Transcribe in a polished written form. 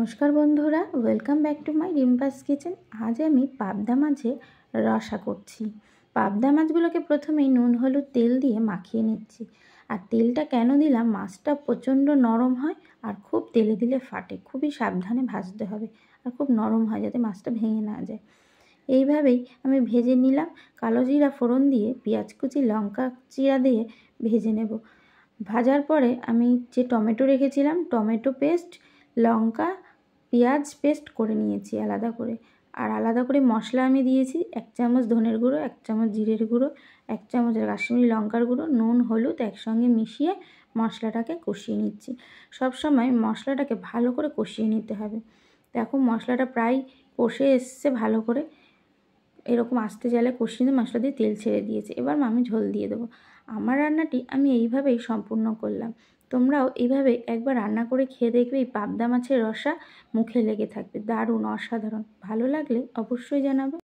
নমস্কার বন্ধুরা, welcome back to my রিম্পাস kitchen. আজ আমি পাবদা মাছের রসা করছি। পাবদা মাছগুলোকে প্রথমেই নুন হলুদ তেল দিয়ে মাখিয়ে নিচ্ছি। আর তেলটা কেন দিলাম, মাছটা প্রচণ্ড নরম হয় আর খুব তেলে দিলে ফাটে। খুবই সাবধানে ভাজতে হবে আর খুব নরম হয় যাতে মাছটা ভেঙে না যায়। এইভাবেই আমি ভেজে নিলাম। কালো জিরা ফোড়ন দিয়ে পেঁয়াজ কুচি লঙ্কা চিরা দিয়ে ভেজে নেব। ভাজার পরে আমি যে টমেটো রেখেছিলাম, টমেটো পেস্ট, লঙ্কা পেঁয়াজ পেস্ট করে নিয়েছি আলাদা করে। আর আলাদা করে মশলা আমি দিয়েছি 1 চামচ ধনের গুঁড়ো, 1 চামচ জিরের গুঁড়ো, 1 চামচ কাশ্মীরি লঙ্কার গুঁড়ো, নুন হলুদ একসঙ্গে মিশিয়ে মশলাটাকে কষিয়ে নিচ্ছি। সব সময় মশলাটাকে ভালো করে কষিয়ে নিতে হবে। দেখো মশলাটা প্রায় কষে এসছে ভালো করে, এরকম আস্তে জালে কষিয়ে দিয়ে মশলা দিয়ে তেল ছেড়ে দিয়েছে। এবার আমি ঝোল দিয়ে দেবো। আমার রান্নাটি আমি এইভাবেই সম্পূর্ণ করলাম। তোমরাও এইভাবে একবার রান্না করে খেয়ে দেখবে। এই পাবদা মাছের রসা মুখে লেগে থাকবে, দারুণ অসাধারণ। ভালো লাগলে অবশ্যই জানাবে।